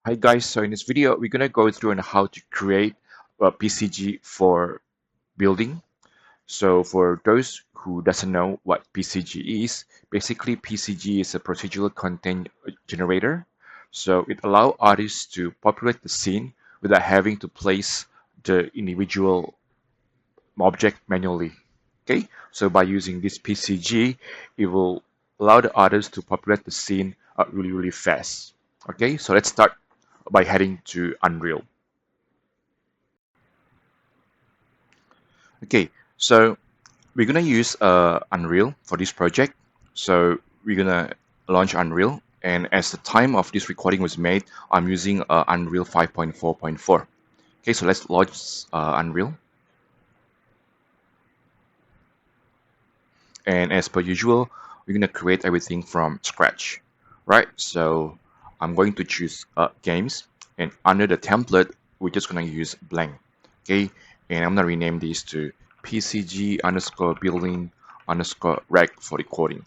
Hi guys, so in this video we're gonna go through on how to create a PCG for building. So for those who doesn't know what PCG is, basically PCG is a procedural content generator. So it allows artists to populate the scene without having to place the individual object manually. Okay, so by using this PCG, it will allow the artist to populate the scene really fast. Okay, so let's start by heading to Unreal. Okay, so we're gonna use Unreal for this project. So we're gonna launch Unreal, and as the time of this recording was made, I'm using Unreal 5.4.4. Okay, so let's launch Unreal, and as per usual, we're gonna create everything from scratch, right? So I'm going to choose games, and under the template, we're just gonna use blank. Okay, and I'm gonna rename this to PCG underscore building underscore rec for recording.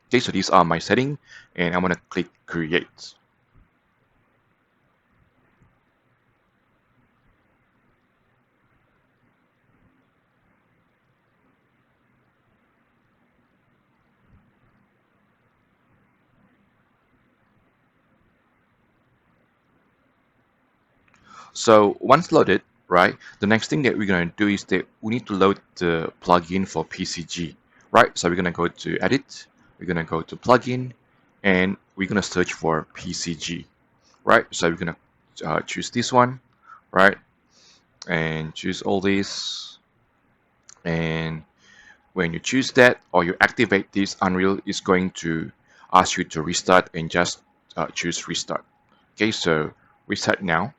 Okay, so these are my setting, and I'm gonna click create. So once loaded, right, the next thing that we're gonna do is that we need to load the plugin for PCG, right? So we're gonna go to edit, we're gonna go to plugin, and we're gonna search for PCG, right? So we're gonna choose this one, right, and choose all these, and when you choose that or you activate this, Unreal is going to ask you to restart and just choose restart. Okay, so reset now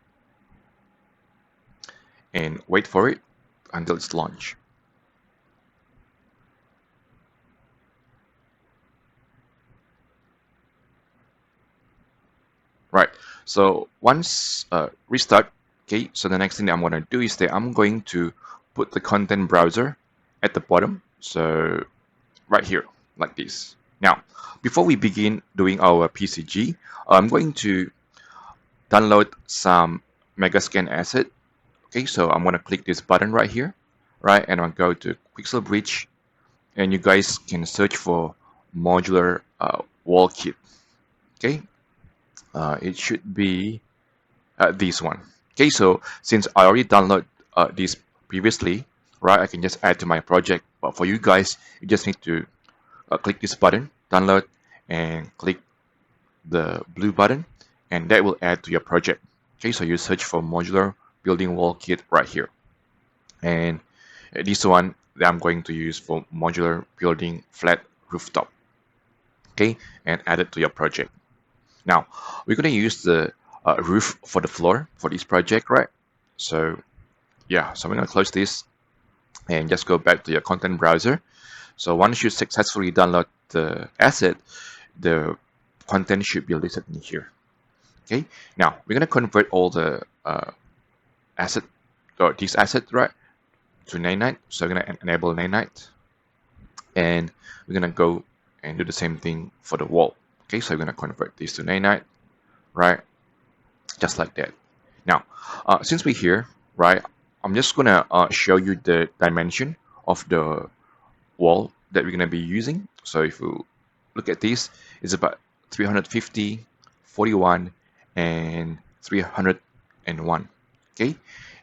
and wait for it until it's launched. Right, so once restart, okay, so the next thing that I'm going to do is that I'm going to put the content browser at the bottom, so right here, like this. Now, before we begin doing our PCG, I'm going to download some Megascan asset. Okay, so I'm going to click this button right here, right, and I'll go to Pixel Bridge, and you guys can search for modular wall kit. Okay, it should be this one. Okay, so since I already downloaded this previously, right, I can just add to my project. But for you guys, you just need to click this button, download, and click the blue button, and that will add to your project. Okay, so you search for modular building wall kit right here, and this one that I'm going to use for modular building flat rooftop. Okay, and add it to your project. Now we're going to use the roof for the floor for this project, right? So yeah, so I'm going to close this and just go back to your content browser. So once you successfully download the asset, the content should be listed in here. Okay, now we're going to convert all the asset or this asset, right, to Nanite. So we're going to enable Nanite, and we're going to go and do the same thing for the wall. Okay, so we're going to convert this to Nanite, right, just like that. Now, since we're here, right, I'm just going to show you the dimension of the wall that we're going to be using. So if you look at this, it's about 350, 41, and 301. Okay,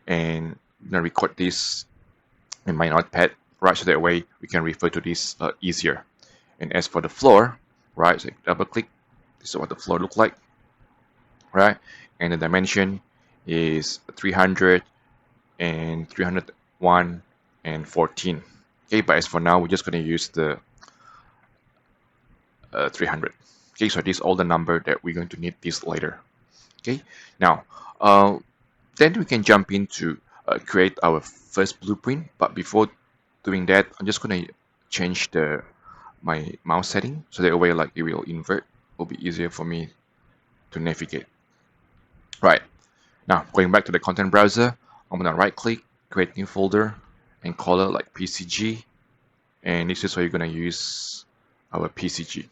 and I'm going to record this in my notepad, right, so that way we can refer to this easier. And as for the floor, right, so double click, this is what the floor look like, right, and the dimension is 300 and 301 and 14. Okay, but as for now, we're just going to use the 300. Okay, so this is all the number that we're going to need this later. Okay, now then we can jump into create our first blueprint. But before doing that, I'm just going to change the my mouse setting so that way like it will invert. It will be easier for me to navigate. Right, now going back to the content browser, I'm going to right click, create new folder, and call it like PCG. And this is where you're going to use our PCG.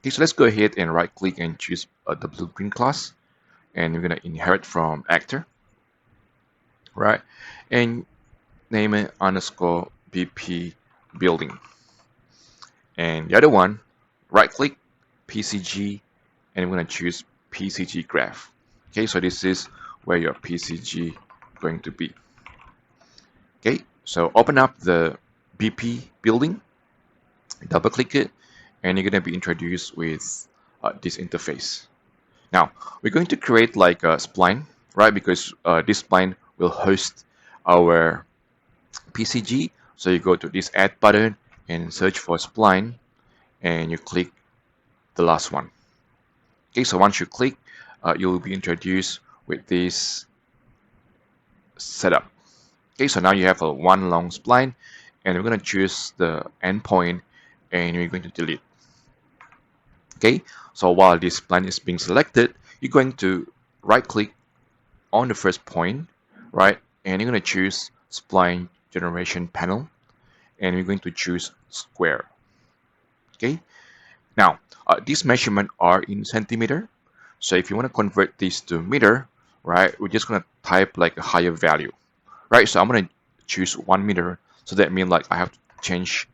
Okay, so let's go ahead and right click and choose the blueprint class. and we're gonna inherit from actor, right? And name it underscore BP building. And the other one, right click PCG, and we're gonna choose PCG graph. Okay, so this is where your PCG going to be. Okay, so open up the BP building, double click it, and you're gonna be introduced with this interface. Now, we're going to create like a spline, right? Because this spline will host our PCG. So you go to this add button and search for spline, and you click the last one. Okay, so once you click, you'll be introduced with this setup. Okay, so now you have a one long spline, and we're going to choose the endpoint, and we're going to delete. Okay, so while this spline is being selected, you're going to right click on the first point, right? And you're going to choose spline generation panel, and we're going to choose square. Okay, now these measurements are in centimeter. So if you want to convert this to meter, right, we're just going to type like a higher value, right? So I'm going to choose 1 meter. So that means like I have to change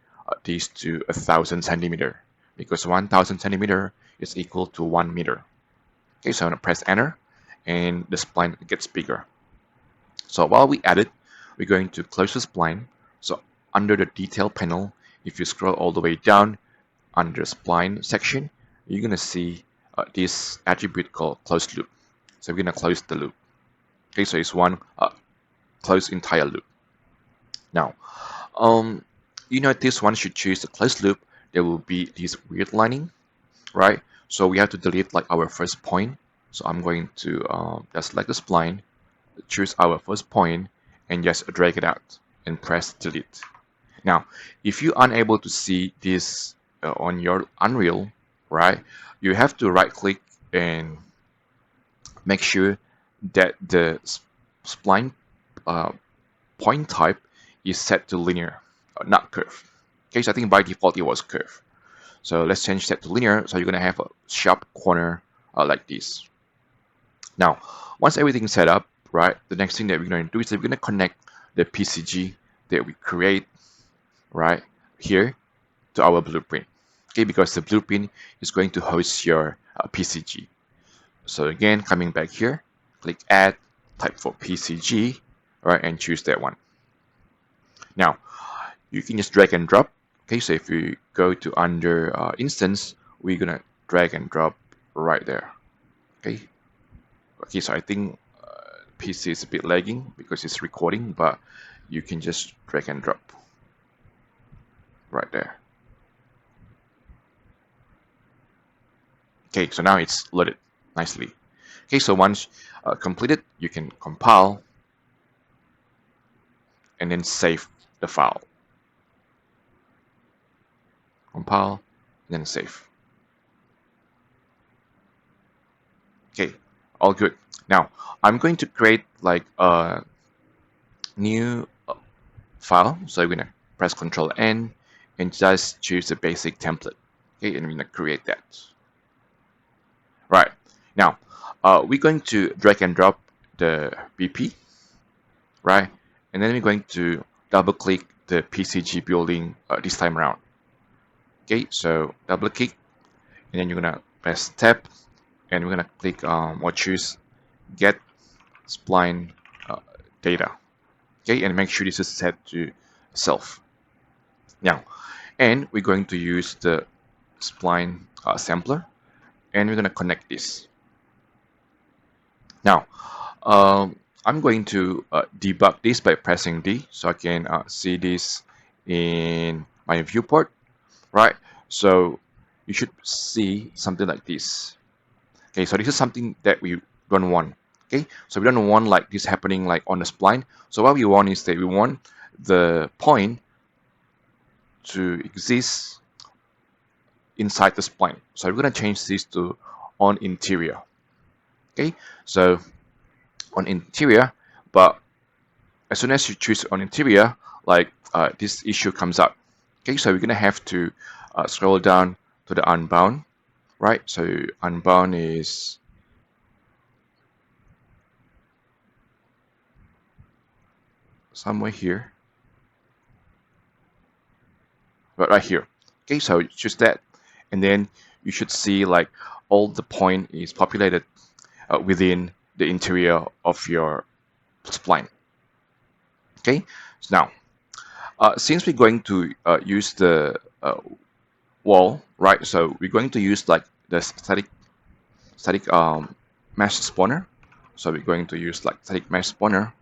this to 1,000 centimeter, because 1,000 centimeter is equal to 1 meter. Okay, so I'm going to press enter, and the spline gets bigger. So while we add it, we're going to close the spline. So under the detail panel, if you scroll all the way down under spline section, you're going to see this attribute called closed loop. So we're going to close the loop. Okay, so it's one closed entire loop. Now, you notice once you choose the closed loop, there will be this weird lining, right? So we have to delete like our first point. So I'm going to just select the spline, choose our first point, and just drag it out and press delete. Now, if you're unable to see this on your Unreal, right, you have to right click and make sure that the spline point type is set to linear, not curve. Okay, so I think by default it was curve. So let's change that to linear. So you're gonna have a sharp corner like this. Now, once everything's set up, right, the next thing that we're going to do is we're going to connect the PCG that we create right here to our blueprint. Okay, because the blueprint is going to host your PCG. So again, coming back here, click add, type for PCG, right, and choose that one. Now, you can just drag and drop. Okay, so if you go to under instance, we're gonna drag and drop right there. Okay. Okay, so I think PC is a bit lagging because it's recording, but you can just drag and drop right there. Okay, so now it's loaded nicely. Okay, so once completed, you can compile and then save the file. Compile and then save. Okay, all good. Now I'm going to create like a new file. So I'm gonna press Ctrl N and just choose the basic template. Okay, and I'm gonna create that. Right, now we're going to drag and drop the BP, right? And then we're going to double click the PCG building this time around. Okay, so double click, and then you're gonna press tab, and we're gonna click or choose get spline data. Okay, and make sure this is set to self. Now, and we're going to use the spline sampler, and we're going to connect this. Now, I'm going to debug this by pressing D, so I can see this in my viewport, right? So you should see something like this. Okay, so this is something that we don't want. Okay, so we don't want like this happening like on the spline. So what we want is that we want the point to exist inside the spline. So we're going to change this to on interior. Okay, so on interior, but as soon as you choose on interior, like this issue comes up. Okay, so we're going to have to scroll down to the unbound, right? So unbound is somewhere here, but right here. Okay, so choose that, and then you should see like all the point is populated within the interior of your spline. Okay, so now since we're going to use the wall, right? So we're going to use like the static mesh spawner. So we're going to use like static mesh spawner,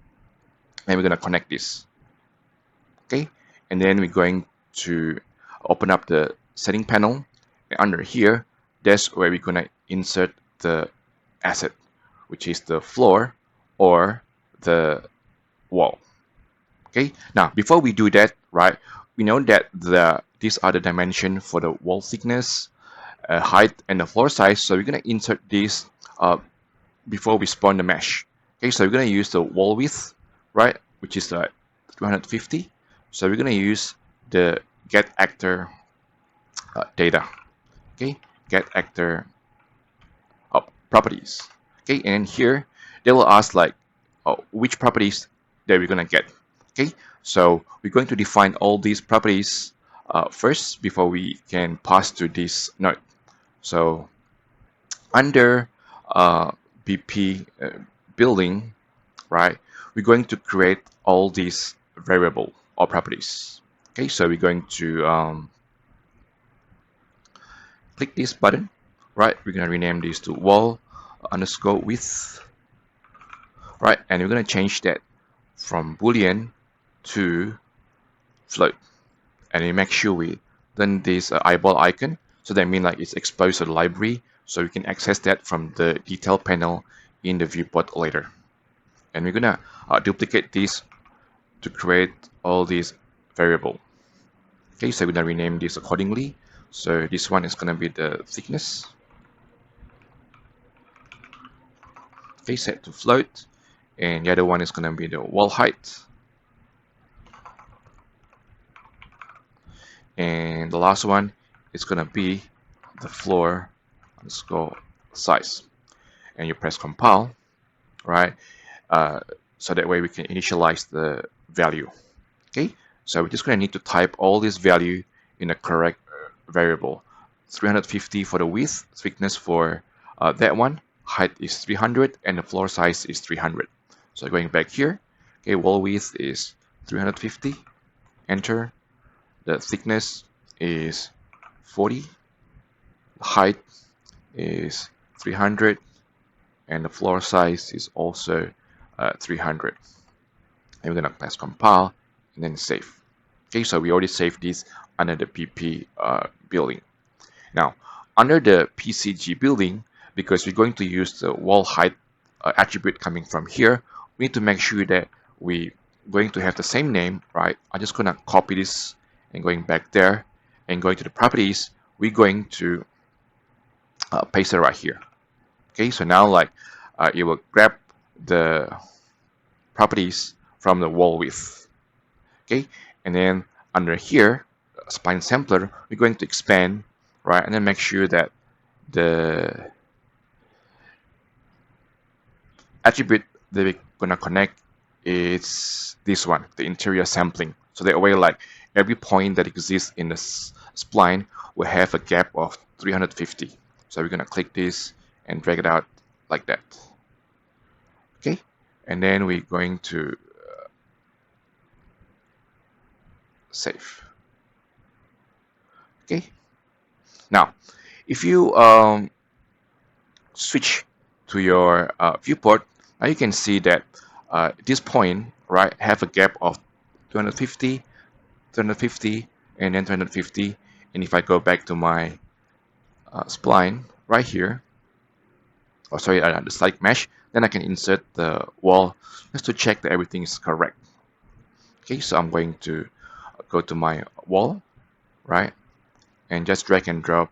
and we're going to connect this. Okay, and then we're going to open up the setting panel, and under here that's where we're going to insert the asset, which is the floor or the wall. Okay, now before we do that, right, we know that these are the dimension for the wall thickness, height, and the floor size. So we're going to insert this before we spawn the mesh. Okay, so we're going to use the wall width, right, which is 250. So we're going to use the get actor data. Okay, get actor properties. Okay, and here they will ask like which properties that we're going to get. Okay, so we're going to define all these properties first before we can pass to this node. So under BP building, right, we're going to create all these variable or properties. Okay, so we're going to click this button, right? We're going to rename this to wall underscore width, right? And we're going to change that from Boolean to float. And we make sure we turn this eyeball icon, so that means like it's exposed to the library, so we can access that from the detail panel in the viewport later. And we're gonna duplicate this to create all these variable. Okay, so we're gonna rename this accordingly. So this one is gonna be the thickness. Okay, set to float, and the other one is gonna be the wall height. And the last one is gonna be the floor underscore size. And you press compile, right? So that way we can initialize the value. Okay, so we're just going to need to type all this value in the correct variable. 350 for the width, thickness for that one, height is 300, and the floor size is 300. So going back here, okay, wall width is 350, enter. The thickness is 40, the height is 300, and the floor size is also 300. And we're going to press compile and then save. Okay, so we already saved this under the PP building. Now, under the PCG building, because we're going to use the wall height attribute coming from here, we need to make sure that we're going to have the same name, right? I'm just going to copy this and going back there and going to the properties, we're going to paste it right here. Okay, so now like it will grab the properties from the wall width. Okay, and then under here, spline sampler, we're going to expand, right, and then make sure that the attribute that we're gonna connect is this one, the interior sampling. So that way, like every point that exists in the spline will have a gap of 350. So we're gonna click this and drag it out like that. Okay, and then we're going to save. Okay, now if you switch to your viewport, now you can see that this point, right, have a gap of 250, 250, and then 250. And if I go back to my spline right here, or sorry, the slide mesh, then I can insert the wall just to check that everything is correct. Okay, so I'm going to go to my wall, right, and just drag and drop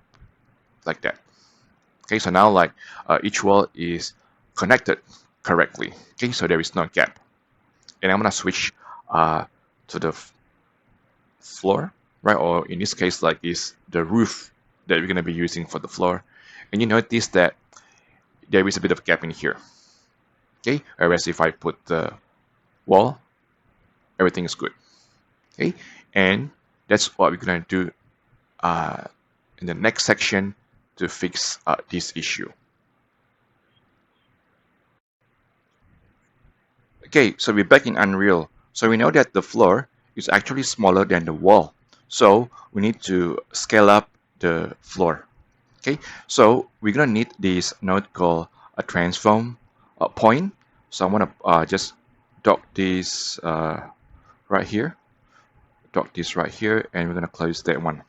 like that. Okay, so now like each wall is connected correctly. Okay, so there is no gap. And I'm gonna switch to the floor, right? Or in this case, like is the roof that we're gonna be using for the floor. And you notice that there is a bit of gap in here. Okay, whereas if I put the wall, everything is good. Okay, and that's what we're gonna do uh, in the next section to fix this issue. Okay, so we're back in Unreal. So we know that the floor is actually smaller than the wall. So we need to scale up the floor. Okay, so we're gonna need this node called a transform point. So I'm gonna just dock this right here, dock this right here, and we're gonna close that one.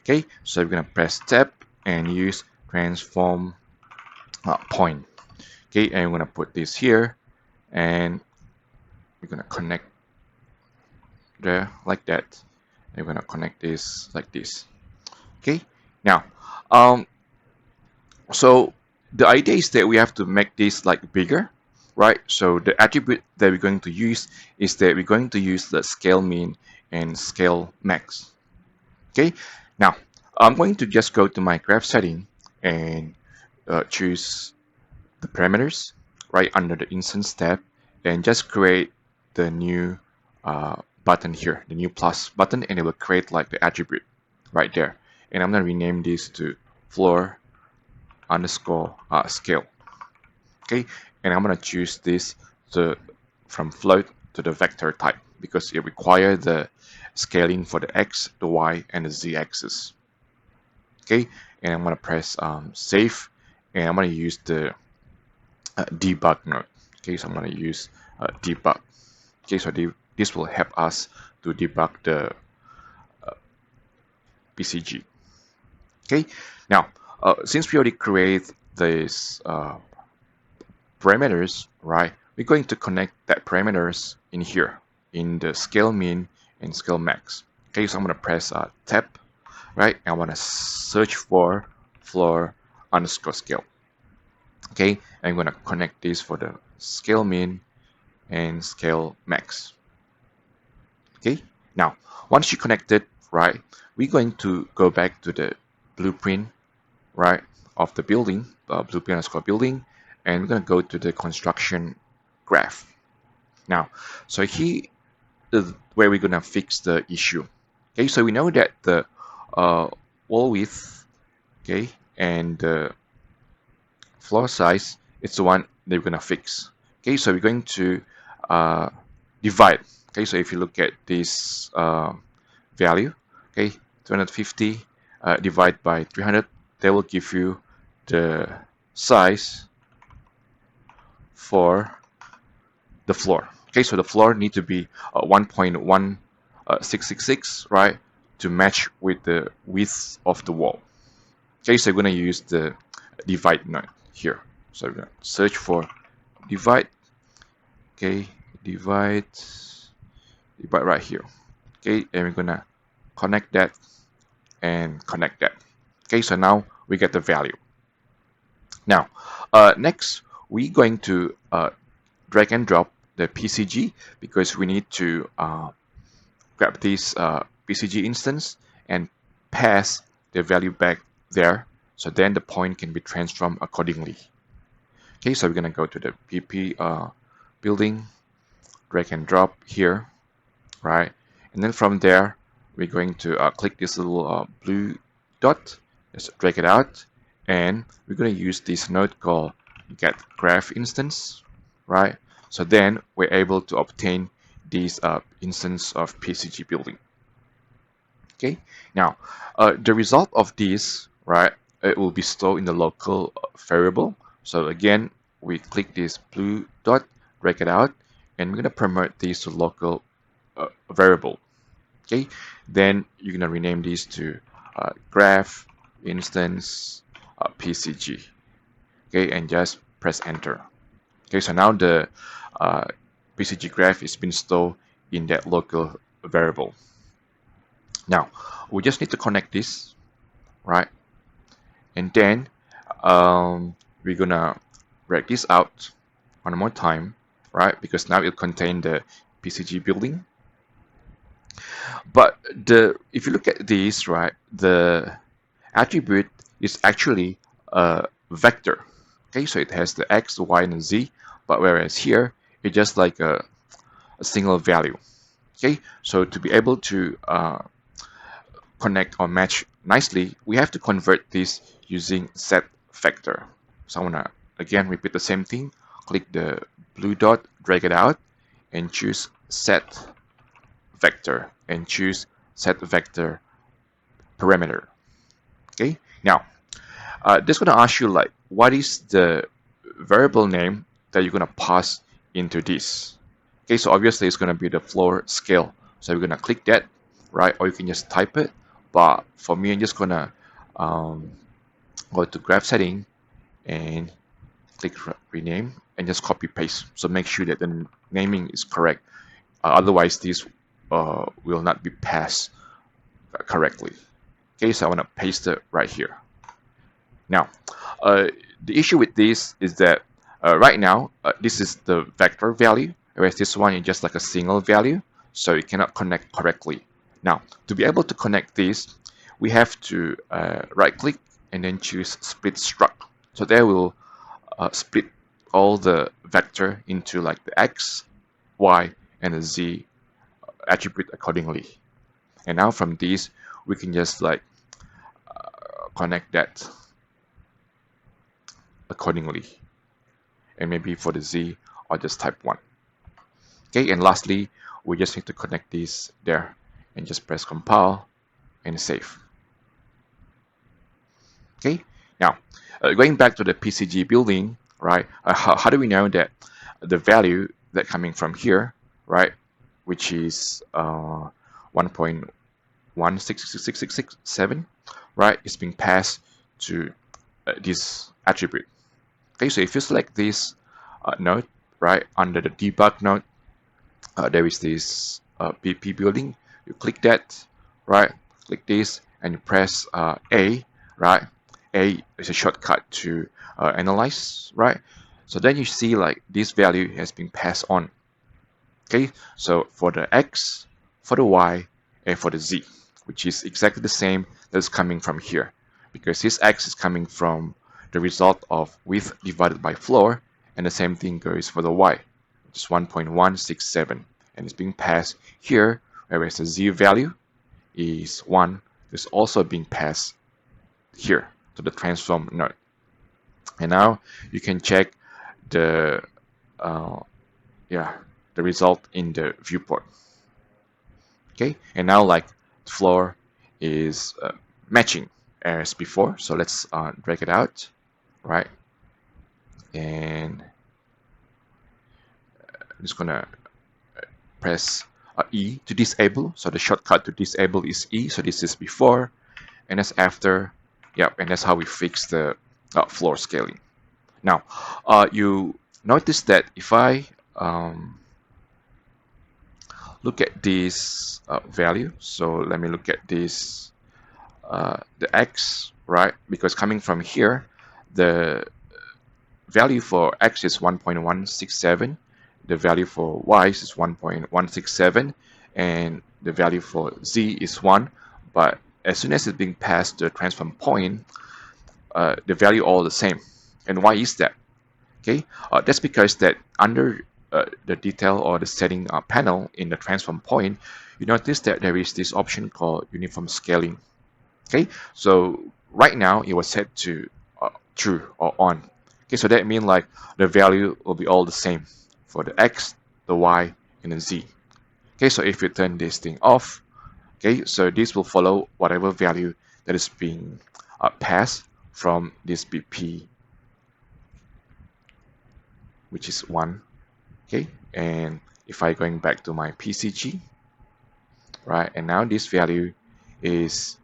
Okay, so we're gonna press tab and use transform point. Okay, and we're gonna put this here, and we're gonna connect there like that. And we're gonna connect this like this. Okay, now, um, so the idea is that we have to make this like bigger, right? So the attribute that we're going to use is that we're going to use the scale min and scale max. Okay, now I'm going to just go to my graph setting and choose the parameters right under the instance tab and just create the new button here, the new plus button, and it will create like the attribute right there. And I'm going to rename this to floor underscore scale. Okay, and I'm going to choose this to from float to the vector type because it requires the scaling for the x, the y, and the z axis. Okay, and I'm going to press save, and I'm going to use the debug node. Okay, so I'm going to use debug. Okay, so this will help us to debug the PCG. Okay, now since we already create these parameters, right? We're going to connect that parameters in here in the scale min and scale max. Okay, so I'm going to press tab, right? I want to search for floor underscore scale. Okay, I'm going to connect this for the scale min and scale max. Okay, now once you connect it, right, we're going to go back to the blueprint, right, of the building, blueprint underscore building, and we're going to go to the construction graph. Now, so here is where we're going to fix the issue. Okay, so we know that the wall width, okay, and the floor size is the one that we're going to fix. Okay, so we're going to divide. Okay, so if you look at this value, okay, 250 divided by 300, that will give you the size for the floor. Okay, so the floor need to be 1.1666, right, to match with the width of the wall. Okay, so we're going to use the divide node here. So we're going to search for divide. Okay, divide right here. Okay, and we're going to connect that and connect that. Okay, so now we get the value. Now, next we're going to drag and drop the PCG because we need to grab this PCG instance and pass the value back there, so then the point can be transformed accordingly. Okay, so we're gonna go to the PP building, drag and drop here, right? And then from there, we're going to click this little blue dot, just drag it out, and we're going to use this node called get graph instance, right? So then we're able to obtain this instance of PCG building. Okay, now the result of this, right, it will be stored in the local variable. So again, we click this blue dot, drag it out, and we're going to promote this to local variable. Okay, then you're going to rename this to graph instance PCG. Okay, and just press enter. Okay, so now the PCG graph is being stored in that local variable. Now we just need to connect this, right? And then we're gonna drag this out one more time, right? Because now it contains the PCG building. But if you look at this, right, the attribute is actually a vector. Okay, so it has the x, the y, and the z. But whereas here, it's just like a single value. Okay, so to be able to connect or match nicely, we have to convert this using set vector. So I want to again repeat the same thing. Click the blue dot, drag it out, and choose set vector, and choose set vector parameter. Okay, now this is going to ask you like what is the variable name that you're going to pass into this. Okay, so obviously it's going to be the floor scale. So we're going to click that, right? Or you can just type it. But for me, I'm just going to um, go to graph setting and click rename and just copy paste. So make sure that the naming is correct. Otherwise, this will not be passed correctly. Okay, so I want to paste it right here. Now, uh, the issue with this is that right now, this is the vector value, whereas this one is just like a single value, so it cannot connect correctly. Now, to be able to connect this, we have to right-click and then choose split struct. So that will split all the vector into like the x, y, and the z attribute accordingly. And now from these, we can just like connect that accordingly. And maybe for the Z, I'll just type 1. Okay, and lastly, we just need to connect this there and just press compile and save. Okay, now going back to the PCG building, right? How do we know that the value that coming from here, right, which is 1.166667, right, is being passed to this attribute. Okay, so if you select this node, right, under the debug node, there is this PP building. You click that, right, click this, and you press A, right. A is a shortcut to analyze, right. So then you see like this value has been passed on. Okay, so for the X, for the Y, and for the Z, which is exactly the same that's coming from here, because this X is coming from the result of width divided by floor, and the same thing goes for the Y, which is 1.167, and it's being passed here, whereas the Z value is 1, is also being passed here to the transform node. And now you can check the the result in the viewport. Okay, and now like the floor is matching as before, so let's drag it out, right, and I'm just gonna press E to disable. So the shortcut to disable is E, so this is before and that's after. Yep, and that's how we fix the floor scaling. Now you notice that if I look at this value, so let me look at this the X, right, because coming from here the value for X is 1.167, the value for Y is 1.167, and the value for Z is 1, but as soon as it's being passed the transform point, the value all the same. And why is that? Okay, that's because that under the detail or the setting panel in the transform point, you notice that there is this option called uniform scaling. Okay, so right now it was set to true or on. Okay, so that means like the value will be all the same for the X, the Y, and the Z. Okay, so if you turn this thing off, okay, so this will follow whatever value that is being passed from this BP, which is 1. Okay, and if I going back to my PCG, right, and now this value is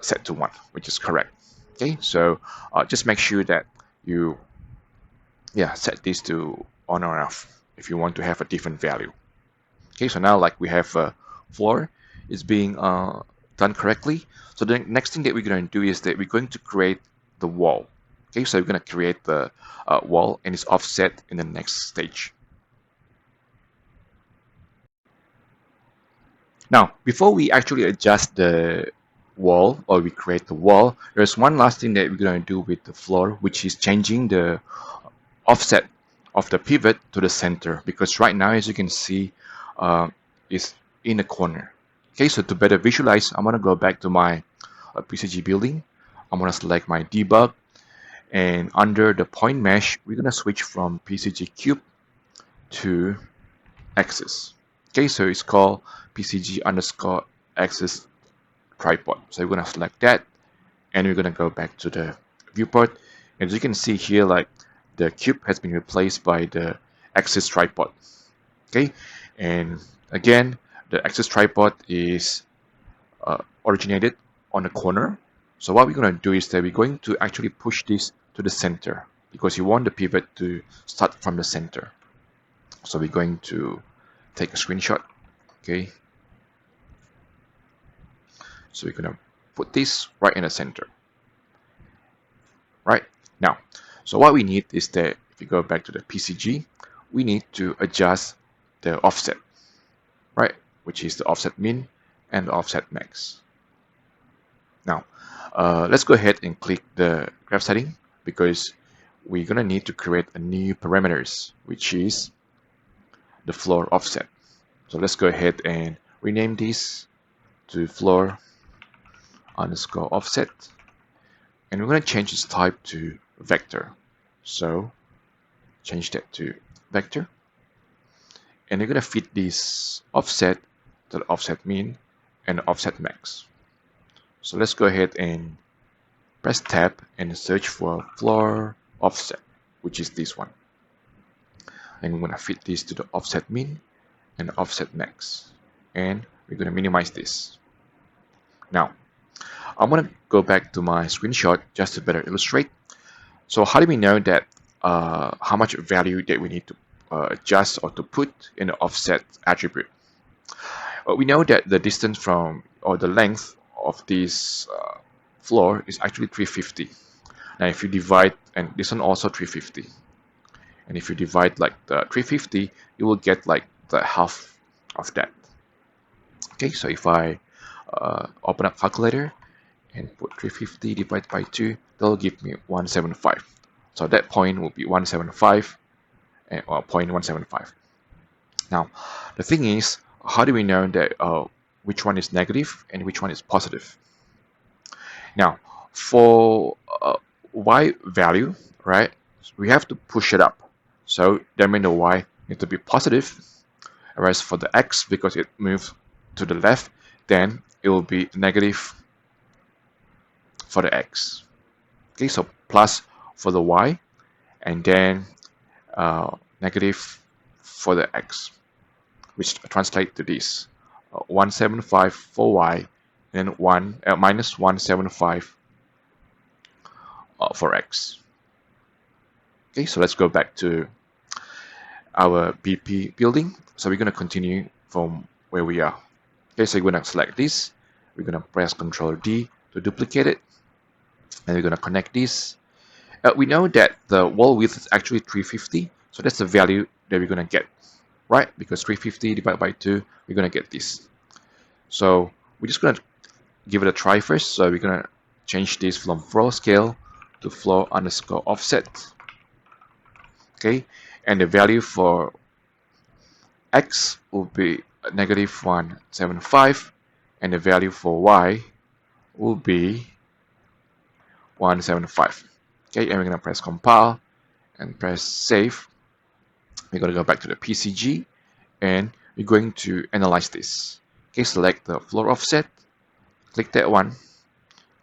set to 1, which is correct. Okay, so just make sure that you set this to on or off if you want to have a different value. Okay, so now like we have a floor is being done correctly. So the next thing that we're going to do is that we're going to create the wall. Okay, so we're going to create the wall and it's offset in the next stage. Now, before we actually adjust the wall or we create the wall, there's one last thing that we're going to do with the floor, which is changing the offset of the pivot to the center, because right now, as you can see, it's in the corner. Okay, so to better visualize, I'm gonna go back to my PCG building. I'm gonna select my debug, and under the point mesh, we're gonna switch from PCG cube to axis. Okay, so it's called PCG underscore axis tripod. So we're gonna select that, and we're gonna go back to the viewport. As you can see here, like the cube has been replaced by the axis tripod. Okay, and again, the axis tripod is originated on the corner. So what we're going to do is that we're going to actually push this to the center because you want the pivot to start from the center. So we're going to take a screenshot. Okay, so we're going to put this right in the center. Right now, so what we need is that if you go back to the PCG, we need to adjust the offset, right, which is the offset min and the offset max. Now, let's go ahead and click the graph setting because we're gonna need to create a new parameters, which is the floor offset. So let's go ahead and rename this to floor underscore offset, and we're gonna change its type to vector. So change that to vector, and you're gonna fit this offset to the offset min and the offset max. So let's go ahead and press tab and search for floor offset, which is this one. And we're gonna fit this to the offset min and the offset max. And we're gonna minimize this. Now, I'm gonna go back to my screenshot just to better illustrate. So how do we know that how much value that we need to adjust or to put in the offset attribute? We know that the distance from or the length of this floor is actually 350. Now if you divide, and this one also 350, and if you divide like the 350, you will get like the half of that. Okay, so if I open up calculator and put 350 divided by 2, that'll give me 175. So that point will be 175 or 0.175. Now the thing is, how do we know that which one is negative and which one is positive? Now, for y value, right, we have to push it up. So that means the y need to be positive, whereas for the x, because it moves to the left, then it will be negative for the x. Okay, so plus for the y, and then negative for the x, which translates to this 175 for y, and minus 175 for x. Okay, so let's go back to our BP building. So we're going to continue from where we are. Okay, so we're going to select this. We're going to press Ctrl D to duplicate it, and we're going to connect this. We know that the wall width is actually 350, so that's the value that we're going to get, right? Because 350 divided by 2, we're going to get this. So we're just going to give it a try first. So we're going to change this from floor scale to floor underscore offset. Okay, and the value for x will be negative 175, and the value for y will be 175. Okay, and we're going to press compile and press save. We're going to go back to the PCG, and we're going to analyze this. Okay, select the floor offset, click that one,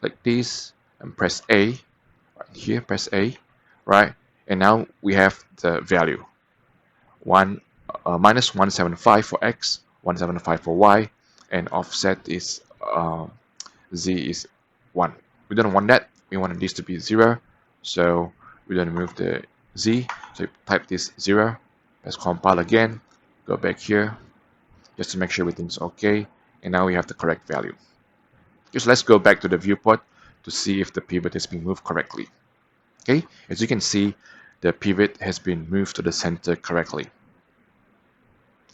like this, and press A. Right here, press A, right? And now we have the value minus 175 for x, 175 for y, and offset is z is 1. We don't want that. We want this to be 0, so we're going to remove the z. So type this 0. Let's compile again. Go back here just to make sure everything's okay. And now we have the correct value. Just let's go back to the viewport to see if the pivot has been moved correctly. Okay, as you can see, the pivot has been moved to the center correctly.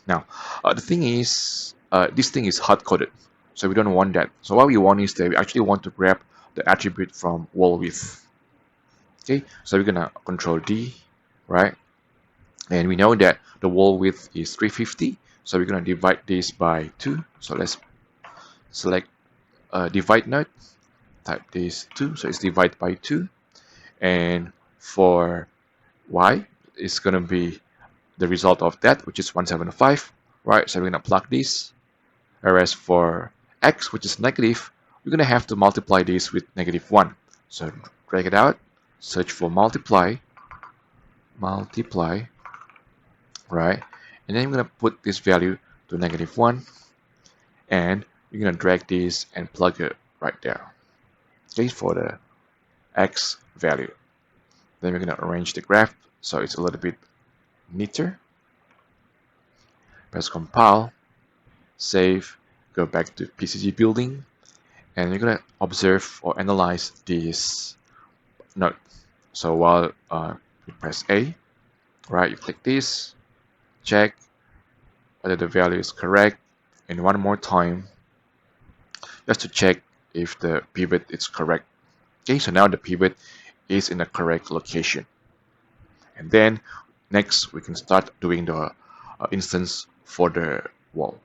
Now, the thing is, this thing is hard-coded, so we don't want that. So what we want is that we actually want to grab the attribute from wall width. Okay, so we're gonna Control D, right? And we know that the wall width is 350, So we're going to divide this by 2. So let's select divide node, type this 2, so it's divided by 2. And for y, it's going to be the result of that, which is 175, right? So we're going to plug this. Whereas for x, which is negative, we're going to have to multiply this with -1. So drag it out, search for multiply, right? And then we're going to put this value to -1, and you're going to drag this and plug it right there, okay, for the x value. Then we're going to arrange the graph so it's a little bit neater. Press compile, save, go back to PCG building, and you're going to observe or analyze this node. So while you press A, right, you click this, check whether the value is correct, and one more time just to check if the pivot is correct. Okay, so now the pivot is in the correct location. And then next we can start doing the instance for the wall.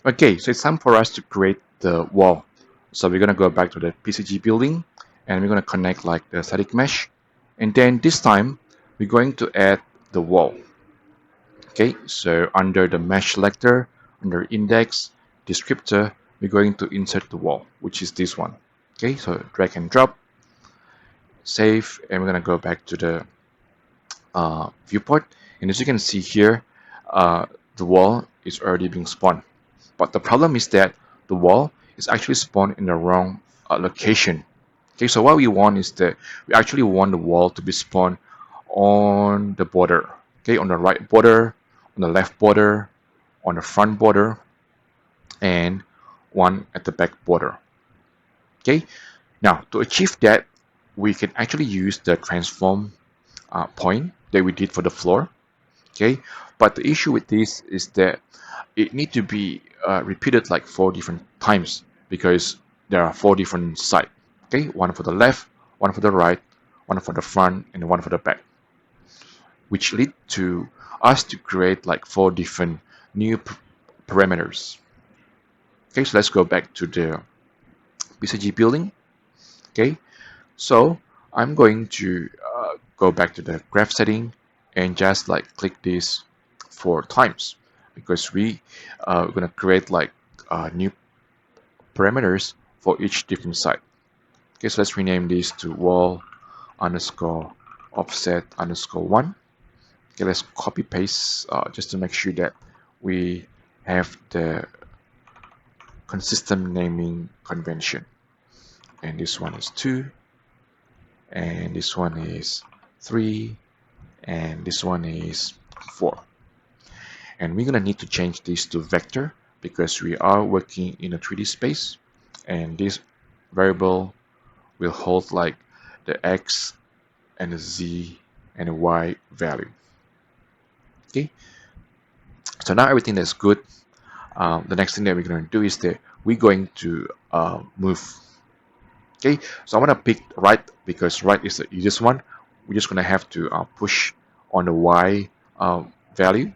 Okay, so it's time for us to create the wall. So we're going to go back to the PCG building, and we're going to connect like the static mesh. And then this time we're going to add the wall. Okay, so under the mesh selector, under index, descriptor, we're going to insert the wall, which is this one. Okay, so drag and drop, save, and we're going to go back to the viewport. And as you can see here, the wall is already being spawned. But the problem is that the wall is actually spawned in the wrong location. Okay, so what we want is that we actually want the wall to be spawned on the border. Okay, on the right border, on the left border, on the front border, and one at the back border. Okay, now to achieve that, we can actually use the transform point that we did for the floor. Okay, but the issue with this is that it needs to be repeated like 4 different times because there are 4 different sides. Okay, one for the left, one for the right, one for the front, and one for the back, which lead to us to create like 4 different new parameters. Okay, so let's go back to the PCG building. Okay, so I'm going to go back to the graph setting and just like click this 4 times because we are going to create like new parameters for each different side. Okay, so let's rename this to wall underscore offset underscore 1. Okay, let's copy paste just to make sure that we have the consistent naming convention. And this one is 2, and this one is 3, and this one is 4. And we're gonna need to change this to vector because we are working in a 3D space, and this variable will hold like the x and the z and the y value. Okay, so now everything that's good. The next thing that we're going to do is that we're going to move. Okay, so I want to pick right because right is the easiest one. We're just going to have to push on the y value.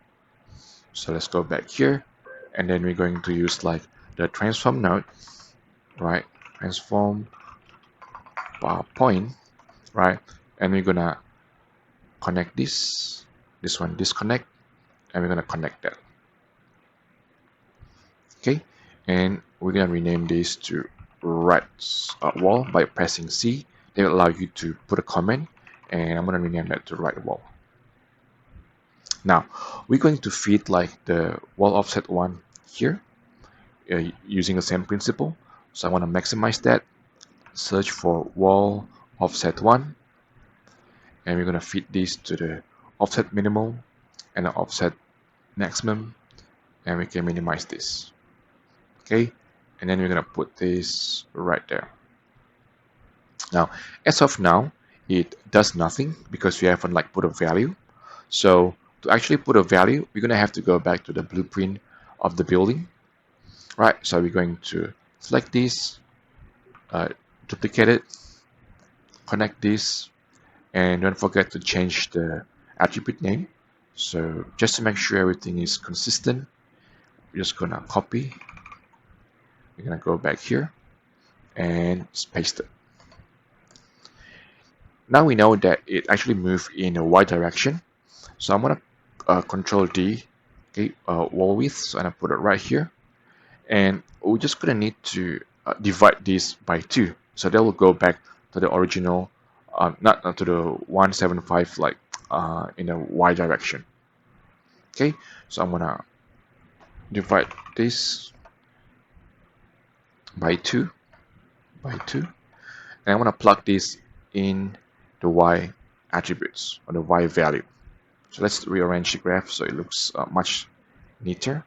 So let's go back here, and then we're going to use like the transform node, right? Transform point, right? And we're gonna connect this one disconnect, and we're gonna connect that. Okay, and we're gonna rename this to right wall by pressing C. They will allow you to put a comment, and I'm gonna rename that to right wall. Now we're going to feed like the wall offset 1 here using the same principle. So I want to maximize that. Search for wall offset 1, and we're going to feed this to the offset minimal and the offset maximum, and we can minimize this. Okay, and then we're going to put this right there. Now as of now it does nothing because we haven't like put a value. So to actually put a value, we're going to have to go back to the blueprint of the building, right? So we're going to select this, duplicate it, connect this, and don't forget to change the attribute name. So just to make sure everything is consistent, we're just gonna copy. We're gonna go back here and paste it. Now we know that it actually moved in a y direction. So I'm gonna Control D, okay, wall width. So I'm gonna put it right here, and we're just gonna need to divide this by 2. So that will go back to the original, not to the 175 like in a y direction. Okay, so I'm gonna divide this by 2, and I want to plug this in the y attributes or the y value. So let's rearrange the graph so it looks much neater.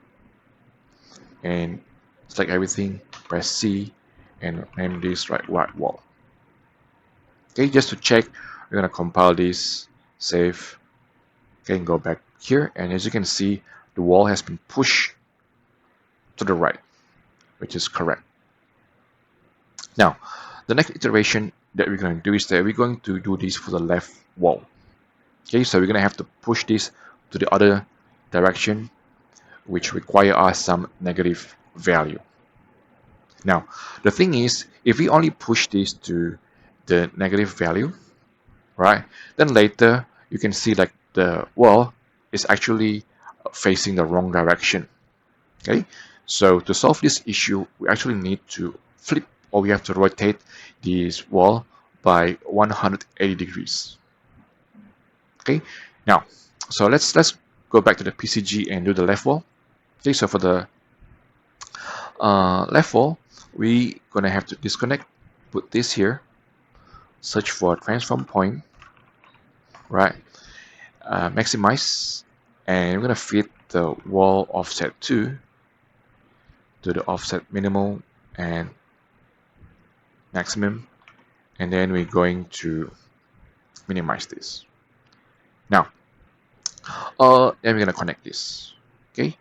And select everything, press C, and name this right wall. Okay, just to check, we're gonna compile this, save. Okay, and go back here, and as you can see, the wall has been pushed to the right, which is correct. Now, the next iteration that we're going to do is that we're going to do this for the left wall. Okay, so we're going to have to push this to the other direction, which require us some negative value. Now, the thing is, if we only push this to the negative value, right, then later you can see like the wall is actually facing the wrong direction. Okay, so to solve this issue, we actually need to flip, or we have to rotate this wall by 180 degrees. Okay, now, so let's go back to the PCG and do the left wall. Okay, so for the left wall, we gonna have to disconnect, put this here, search for a transform point, right? Maximize, and we're gonna fit the wall offset to the offset minimal and maximum, and then we're going to minimize this. Now, then we're gonna connect this. Okay.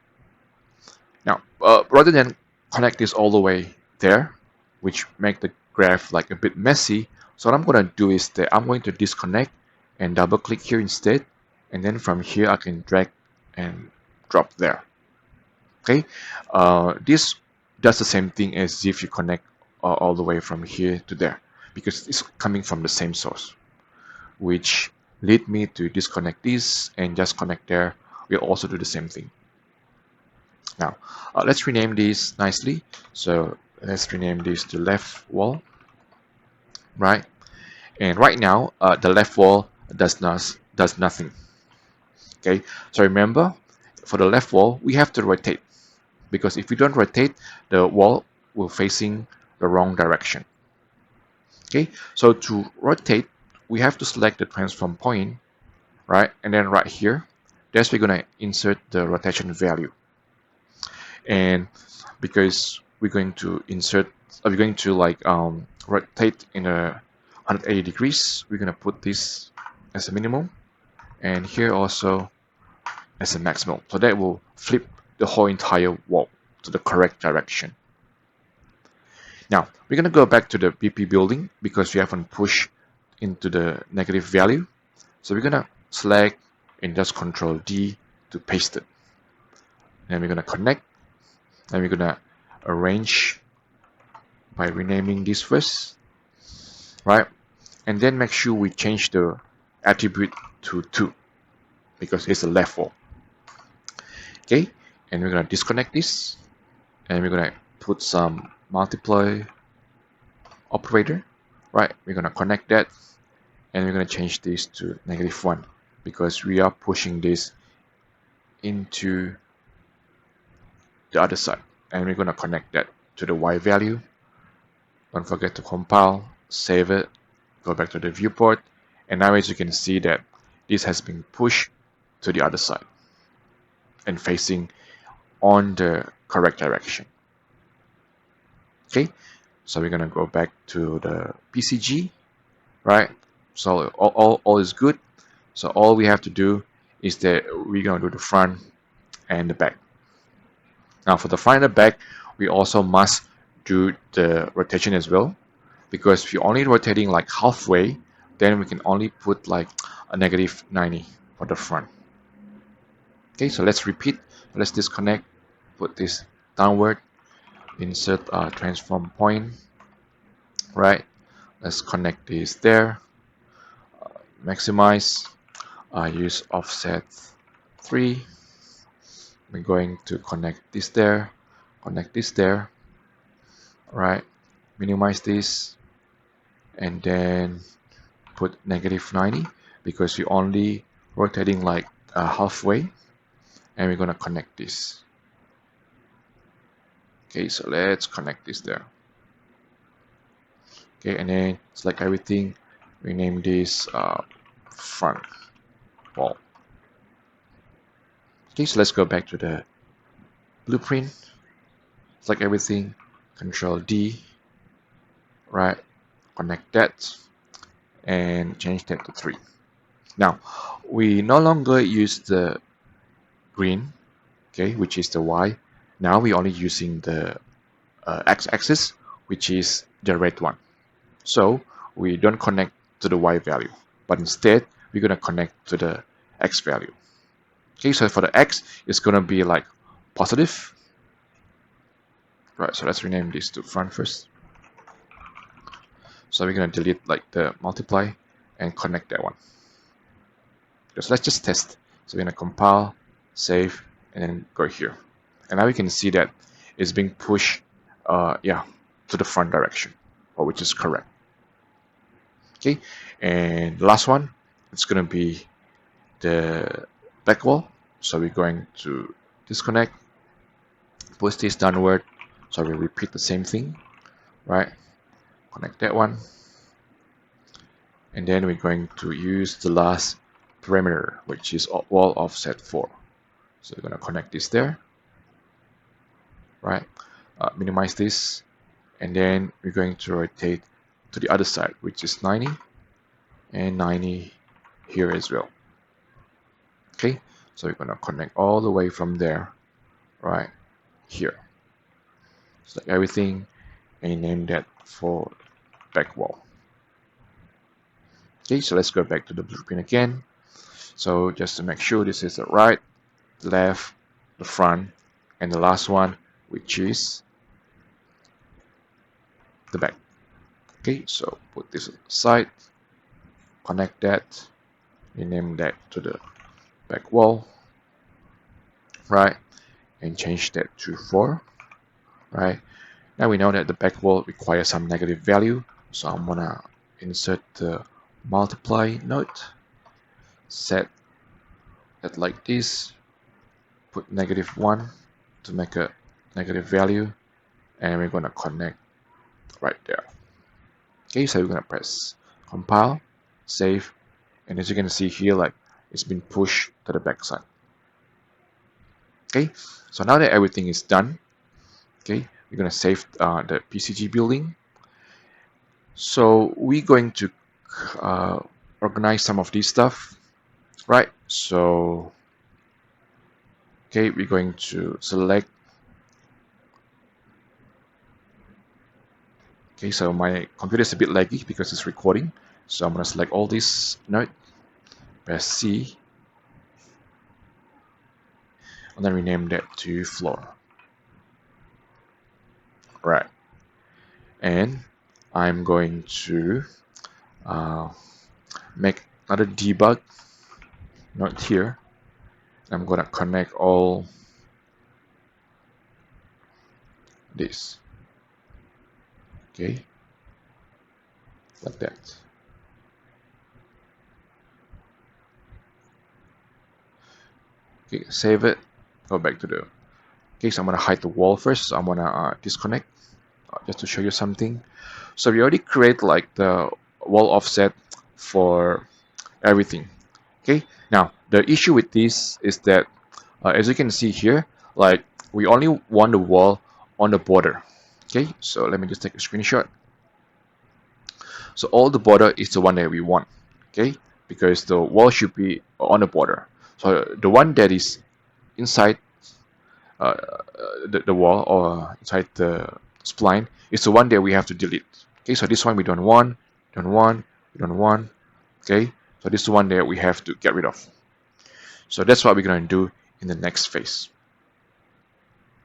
Now, rather than connect this all the way there, which make the graph like a bit messy, so what I'm gonna do is that I'm going to disconnect and double click here instead, and then from here I can drag and drop there. Okay, this does the same thing as if you connect all the way from here to there, because it's coming from the same source, which lead me to disconnect this and just connect there. We'll also do the same thing. Now, let's rename this nicely. So let's rename this to left wall, right? And right now, the left wall does nothing. Okay, so remember, for the left wall, we have to rotate, because if we don't rotate, the wall will facing the wrong direction. Okay, so to rotate, we have to select the transform point, right? And then right here, that's we're gonna insert the rotation value. And because we're going to insert, we're going to like rotate in a 180 degrees, we're gonna put this as a minimum, and here also as a maximum. So that will flip the whole entire wall to the correct direction. Now, we're going to go back to the BP building because we haven't pushed into the negative value. So we're going to select and just Control D to paste it. Then we're going to connect, and we're going to arrange by renaming this first, right? And then make sure we change the attribute to 2 because it's a left wall. Okay, and we're going to disconnect this, and we're going to put some multiply operator, right? We're going to connect that, and we're going to change this to -1 because we are pushing this into the other side, and we're going to connect that to the y value. Don't forget to compile, save it, go back to the viewport, and now as you can see that this has been pushed to the other side and facing on the correct direction. Okay, so we're gonna go back to the PCG, right? So all is good. So all we have to do is that we're gonna do the front and the back. Now for the front and the back, we also must do the rotation as well, because if you're only rotating like halfway, then we can only put like a -90. for the front. Okay, so let's repeat. Let's disconnect, put this downward, insert a transform point, right? Let's connect this there, maximize, use offset 3. We're going to connect this there, right? Minimize this, and then put -90 because we're only rotating like halfway, and we're gonna connect this. Okay, so let's connect this there. Okay, and then select everything, rename this front wall. Okay, so let's go back to the blueprint, select everything, Control D, right, connect that, and change that to 3. Now, we no longer use the green, okay, which is the Y. Now we're only using the x-axis, which is the red one. So we don't connect to the Y value, but instead we're going to connect to the X value. Okay, so for the X, it's going to be like positive. Right, so let's rename this to front first. So we're going to delete like the multiply and connect that one. So let's just test. So we're going to compile, save, and then go here. And now we can see that it's being pushed to the front direction, which is correct. Okay, and the last one, it's going to be the back wall. So we're going to disconnect, push this downward, so we repeat the same thing, right? Connect that one, and then we're going to use the last parameter, which is wall offset 4. So we're going to connect this there, right? Minimize this, and then we're going to rotate to the other side, which is 90 and 90 here as well. Okay, so we're going to connect all the way from there, right here. Select everything and name that for back wall. Okay, so let's go back to the blueprint again. So just to make sure this is the right, the left, the front, and the last one, which is the back. Okay, so put this aside, connect that, rename that to the back wall, right, and change that to 4, right. Now we know that the back wall requires some negative value, so I'm gonna insert the multiply node, set it like this, put -1 to make a negative value, and we're gonna connect right there. Okay, so we're gonna press compile, save, and as you can see here, like it's been pushed to the back side. Okay, so now that everything is done, okay, we're gonna save the PCG building. So we're going to organize some of this stuff, right? So okay, we're going to select. Okay, so my computer is a bit laggy because it's recording, so I'm gonna select all this node, press C, and then rename that to floor. Right, and I'm going to make another debug node here. I'm gonna connect all this. Okay, like that. Okay, save it. Go back to the. Okay, so I'm gonna hide the wall first. So I'm gonna disconnect just to show you something. So we already create like the wall offset for everything. Okay, now the issue with this is that as you can see here, like we only want the wall on the border. Okay, so let me just take a screenshot. So all the border is the one that we want. Okay, because the wall should be on the border. So the one that is inside the wall or inside the spline is the one that we have to delete. Okay, so this one we don't want. Okay, so this is the one that we have to get rid of. So that's what we're going to do in the next phase.